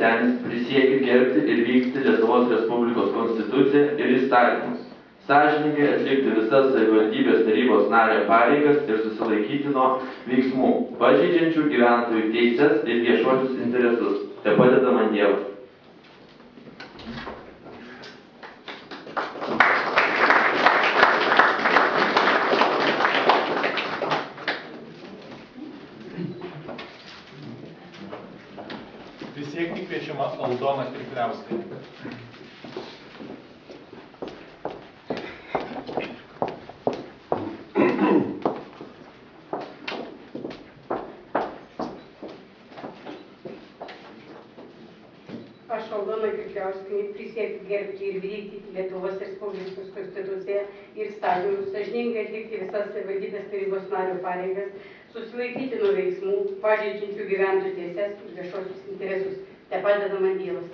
Rautenis prisiekiu gerbti ir vykdyti Lietuvos Respublikos Konstituciją ir įstatymus, sąžiningai atlikti visas savivaldybės tarybos nario pareigas ir susilaikyti nuo veiksmų, pažeidžiančių gyventojų teises ir viešuosius interesus. Tepadeda man Dievas. Prisiekti kviečiama Aldona Krikliauskienė. Aš, Aldona Krikliauskienė, prisiekiu gerbti ir vykdyti Lietuvos Respublikos Konstituciją ir įstatymus, sąžiningai atlikti visas savivaldybės tarybos nario pareigas, susilaikyti nuo veiksmų, pažeidžiančių gyventojų teises ir viešuosius interesus. Tepadeda man Dievas.